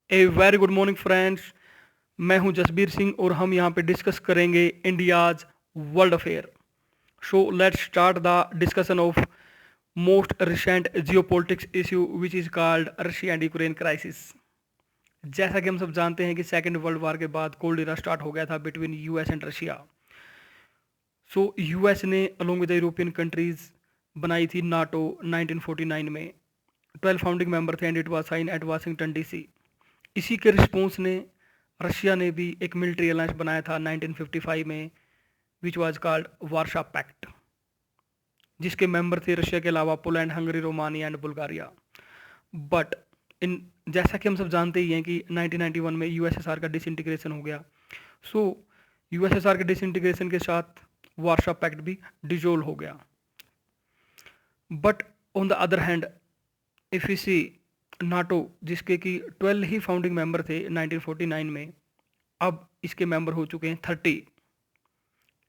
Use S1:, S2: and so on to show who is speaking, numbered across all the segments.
S1: A very good morning friends. मैं हूं जसबीर सिंह और हम यहां पे डिस्कस करेंगे India's world affair. So let's start the discussion of most recent geopolitics issue which is called Russia and Ukraine crisis. जैसा कि हम सब जानते हैं कि सेकेंड वर्ल्ड वार के बाद कोल्ड इरा स्टार्ट हो गया था between US and Russia. So US ने along with the European countries बनाई थी नाटो 1949 में। 12 फाउंडिंग मेंबर थे and it was sign at Washington DC. इसी के रिस्पॉन्स ने रशिया ने भी एक मिलिट्री अलायंस बनाया था 1955 में, विच वाज कॉल्ड वार्शा पैक्ट, जिसके मेंबर थे रशिया के अलावा Poland, Hungary, Romania and Bulgaria. But in जैसा कि हम सब जानते ही हैं कि 1991 में यूएसएसआर का डिसइंटीग्रेशन हो गया। सो यूएसएसआर के डिसइंटीग्रेशन के साथ वार्शा पैक्ट भी डिजोल्व हो गया। But on the other hand if you see NATO, जिसके कि 12 ही फाउंडिंग मेंबर थे 1949 में, अब इसके मेंबर हो चुके हैं 30,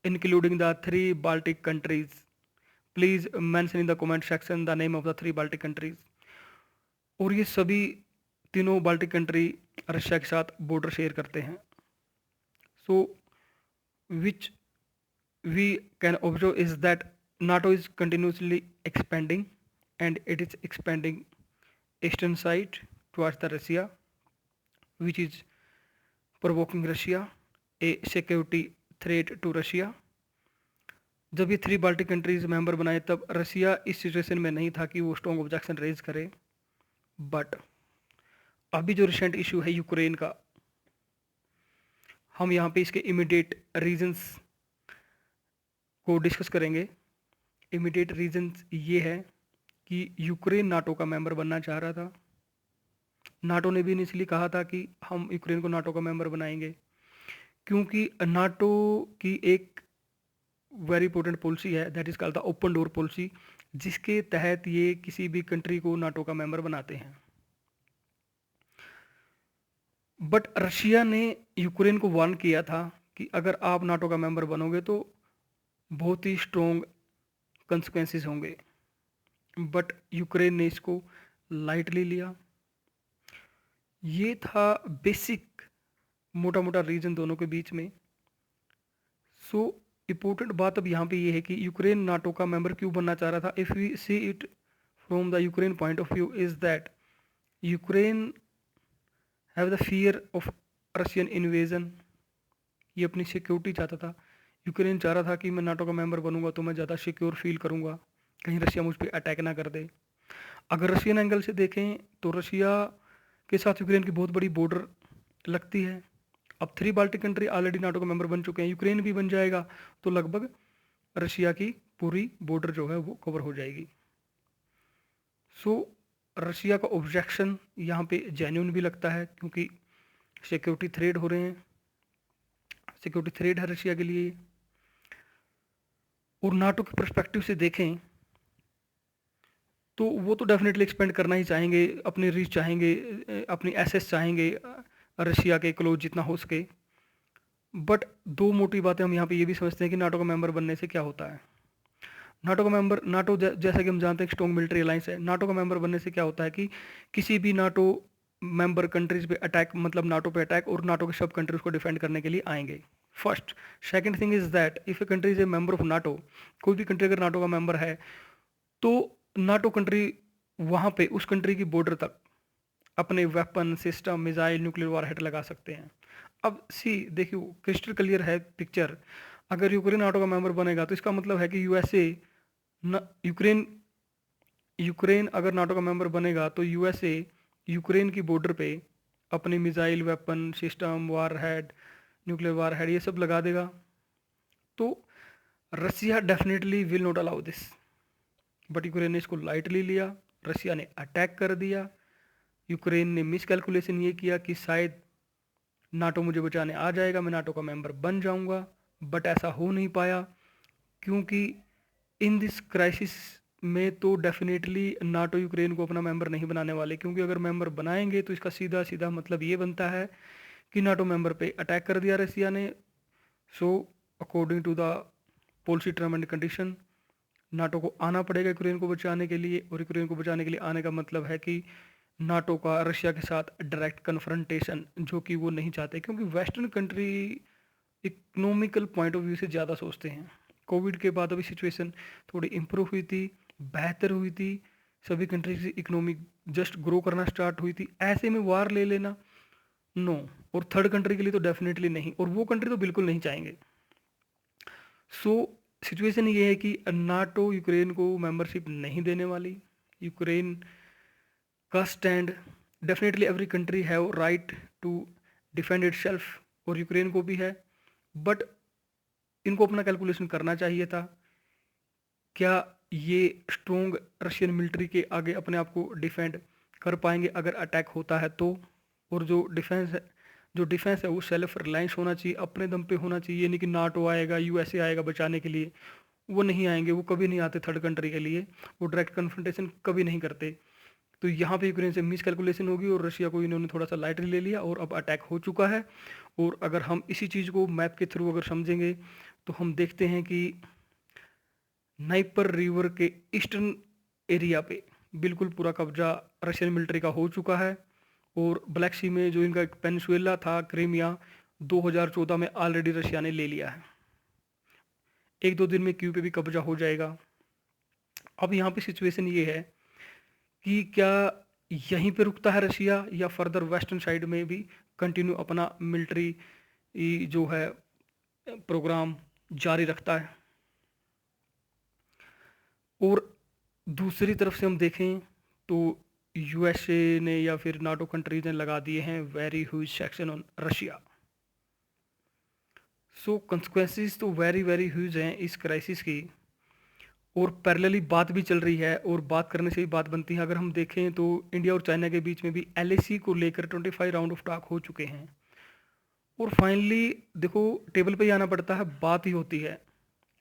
S1: including the 3 Baltic countries. Please mention in the comment section the name of the 3 Baltic countries. और ये सभी तीनों बाल्टिक कंट्री रशिया के साथ बॉर्डर शेयर करते हैं। So which we can observe is that NATO is continuously expanding, and it is expanding eastern side towards the Russia, which is provoking Russia a security threat to Russia. जब ये 3 Baltic countries member बनाए तब रसिया इस situation में नहीं था कि वो स्ट्रॉन्ग ऑब्जेक्शन रेज करे। बट अभी जो रिसेंट इशू है यूक्रेन का, हम यहाँ पे इसके इमीडिएट रीजंस को डिस्कस करेंगे। इमीडिएट रीजंस ये है कि यूक्रेन नाटो का मेंबर बनना चाह रहा था। नाटो ने भी इनिशियली कहा था कि हम यूक्रेन को नाटो का मेंबर बनाएंगे, क्योंकि नाटो की एक वेरी इंपॉर्टेंट पॉलिसी है, that is called the open door policy, जिसके तहत ये किसी भी कंट्री को नाटो का मेंबर बनाते हैं। बट रशिया ने यूक्रेन को वार्न किया था कि अगर आप नाटो का मेंबर बनोगे तो बहुत ही स्ट्रॉन्ग कंसिक्वेंसेस होंगे। बट यूक्रेन ने इसको लाइटली लिया। ये था बेसिक मोटा मोटा रीजन दोनों के बीच में। सो इम्पोर्टेंट बात अब यहाँ पे ये है कि यूक्रेन नाटो का मेंबर क्यों बनना चाह रहा था। If we see it from the Ukraine point of view is that Ukraine have the fear of Russian invasion. ये अपनी सिक्योरिटी चाहता था। यूक्रेन चाह रहा था कि मैं नाटो का मेंबर बनूंगा तो मैं ज़्यादा सिक्योर फील करूंगा, कहीं रशिया मुझ पर अटैक ना कर दे। अगर रशियन एंगल से देखें तो रशिया के साथ यूक्रेन की बहुत बड़ी बॉर्डर लगती है। अब 3 बाल्टिक कंट्री ऑलरेडी नाटो का मेंबर बन चुके हैं, यूक्रेन भी बन जाएगा तो लगभग रशिया की पूरी बॉर्डर जो है वो कवर हो जाएगी। सो रशिया का ऑब्जेक्शन यहाँ पे जेन्युइन भी लगता है, क्योंकि सिक्योरिटी थ्रेट हो रहे हैं, सिक्योरिटी थ्रेट है रशिया के लिए। और नाटो के परस्पेक्टिव से देखें तो वो तो डेफिनेटली एक्सपेंड करना ही चाहेंगे, अपनी रीच चाहेंगे, अपनी एसेस चाहेंगे रशिया के क्लोज जितना हो सके। बट दो मोटी बातें हम यहाँ पे ये भी समझते हैं कि नाटो का मेंबर बनने से क्या होता है। नाटो का मेंबर, नाटो जैसा कि हम जानते हैं स्ट्रॉन्ग मिलिट्री अलायंस है। नाटो का मेंबर बनने से क्या होता है कि किसी भी नाटो मेंबर कंट्रीज पे अटैक, मतलब नाटो पे अटैक, और नाटो के सब कंट्रीज को डिफेंड करने के लिए आएंगे first. Second thing is that if a country is a member of NATO, कोई भी कंट्री अगर नाटो का मेंबर है तो नाटो कंट्री वहाँ पे उस कंट्री की बॉर्डर तक अपने weapon system, missile, nuclear warhead लगा सकते हैं। अब सी देखियो, क्रिस्टल क्लियर है पिक्चर। अगर यूक्रेन नाटो का मेंबर बनेगा तो इसका मतलब है कि यूएसए यूक्रेन यूक्रेन अगर नाटो का मेंबर बनेगा तो यूएसए यूक्रेन की बॉर्डर पे अपने missile, weapon system, warhead, nuclear warhead ये सब लगा देगा। तो Russia definitely will not allow this. But Ukraine ने इसको लाइटली लिया, रसिया ने अटैक कर दिया। यूक्रेन ने मिस कैलकुलेशन ये किया कि शायद नाटो मुझे बचाने आ जाएगा, मैं नाटो का मेंबर बन जाऊंगा। बट ऐसा हो नहीं पाया, क्योंकि इन दिस क्राइसिस में तो डेफिनेटली नाटो यूक्रेन को अपना मेंबर नहीं बनाने वाले, क्योंकि अगर मेंबर बनाएंगे तो इसका सीधा सीधा मतलब ये बनता है कि नाटो मेंबर पे अटैक कर दिया रसिया ने। So according to the policy term and condition, NATO को आना पड़ेगा यूक्रेन को बचाने के लिए। और यूक्रेन को बचाने के लिए आने का मतलब है कि नाटो का रशिया के साथ डायरेक्ट कन्फ्रंटेशन, जो कि वो नहीं चाहते, क्योंकि western country economical point of view से ज़्यादा सोचते हैं। कोविड के बाद अभी सिचुएशन थोड़ी इम्प्रूव हुई थी, बेहतर हुई थी, सभी कंट्रीज की इकोनॉमिक जस्ट ग्रो करना स्टार्ट हुई थी। ऐसे में वार ले लेना, नो। और थर्ड कंट्री के लिए तो डेफिनेटली नहीं, और वो कंट्री तो बिल्कुल नहीं चाहेंगे। सो सिचुएशन ये है कि नाटो यूक्रेन को मेंबरशिप नहीं देने वाली। यूक्रेन का stand, definitely every country have right to defend itself, और यूक्रेन को भी है, बट इनको अपना कैलकुलेशन करना चाहिए था। क्या ये स्ट्रोंग रशियन मिलिट्री के आगे अपने आप को डिफेंड कर पाएंगे अगर अटैक होता है तो? और जो डिफेंस है वो सेल्फ रिलायंस होना चाहिए, अपने दम पे होना चाहिए। ये नहीं कि नाटो आएगा, यूएसए आएगा बचाने के लिए, वो नहीं आएंगे, वो कभी नहीं आते थर्ड कंट्री के लिए, वो डायरेक्ट कन्फ्रंटेशन कभी नहीं करते। तो यहाँ पे यूक्रेन से मिस कैलकुलेशन होगी और रशिया को इन्होंने थोड़ा सा लाइटली ले लिया और अब अटैक हो चुका है। और अगर हम इसी चीज़ को मैप के थ्रू अगर समझेंगे तो हम देखते हैं कि नाइपर रिवर के ईस्टर्न एरिया पे बिल्कुल पूरा कब्जा रशियन मिलिट्री का हो चुका है। और ब्लैक सी में जो इनका एक पेनिसुएला था, क्रीमिया, 2014 में ऑलरेडी रशिया ने ले लिया है। एक दो दिन में क्यू पे भी कब्जा हो जाएगा। अब यहाँ पे सिचुएशन ये है कि क्या यहीं पे रुकता है रशिया या फर्दर वेस्टर्न साइड में भी कंटिन्यू अपना मिलिट्री जो है प्रोग्राम जारी रखता है। और दूसरी तरफ से हम देखें तो यूएसए ने या फिर नाटो कंट्रीज ने लगा दिए हैं very huge section on Russia. So consequences तो वेरी वेरी ह्यूज हैं इस क्राइसिस की। और पैरेलली बात भी चल रही है, और बात करने से ही बात बनती है। अगर हम देखें तो इंडिया और चाइना के बीच में भी एलएसी को लेकर 25 राउंड ऑफ टॉक हो चुके हैं। और फाइनली देखो, टेबल पे ही आना पड़ता है, बात ही होती है,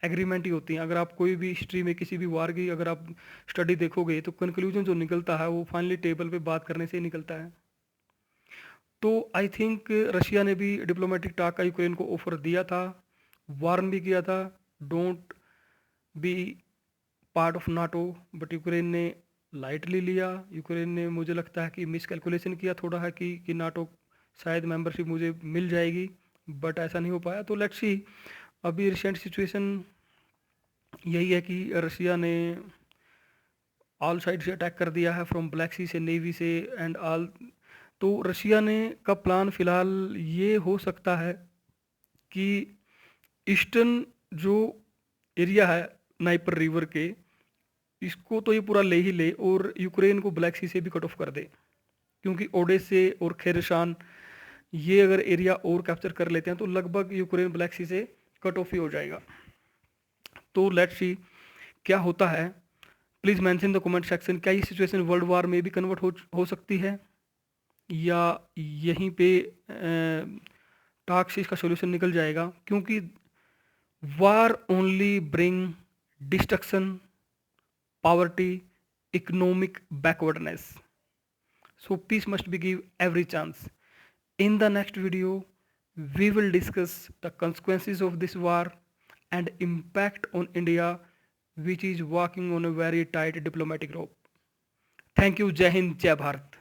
S1: एग्रीमेंट ही होती है। अगर आप कोई भी हिस्ट्री में किसी भी वार की अगर आप स्टडी देखोगे तो कंक्लूजन जो निकलता है वो फाइनली टेबल पे बात करने से ही निकलता है। तो आई थिंक रशिया ने भी डिप्लोमेटिक टॉक का यूक्रेन को ऑफर दिया था, वार्न भी किया था, don't be part of NATO, but Ukraine ने लाइटली लिया। यूक्रेन ने, मुझे लगता है कि मिस कैलकुलेशन किया थोड़ा है कि नाटो शायद मेंबरशिप मुझे मिल जाएगी, बट ऐसा नहीं हो पाया। तो लेट्स सी, अभी रिसेंट सिचुएशन यही है कि रशिया ने ऑल साइड से अटैक कर दिया है, फ्रॉम ब्लैक सी से, नेवी से एंड ऑल। तो रशिया ने का प्लान फिलहाल ये हो सकता है कि ईस्टर्न जो एरिया है नाइपर रिवर के, इसको तो ये पूरा ले ही ले और यूक्रेन को ब्लैक सी से भी कट ऑफ कर दे, क्योंकि ओडेसे और खेरसान ये अगर एरिया और कैप्चर कर लेते हैं तो लगभग यूक्रेन ब्लैक सी से कट ऑफ ही हो जाएगा। तो लेट्स सी क्या होता है। Please mention the comment section, क्या ये सिचुएशन वर्ल्ड वार में भी कन्वर्ट हो सकती है या यहीं पे टॉक से इसका सोल्यूशन निकल जाएगा? क्योंकि war only bring destruction, poverty, economic backwardness. So peace must be give every chance. In the next video, we will discuss the consequences of this war and impact on India, which is walking on a very tight diplomatic rope. Thank you. Jai Hind, Jai Bharat.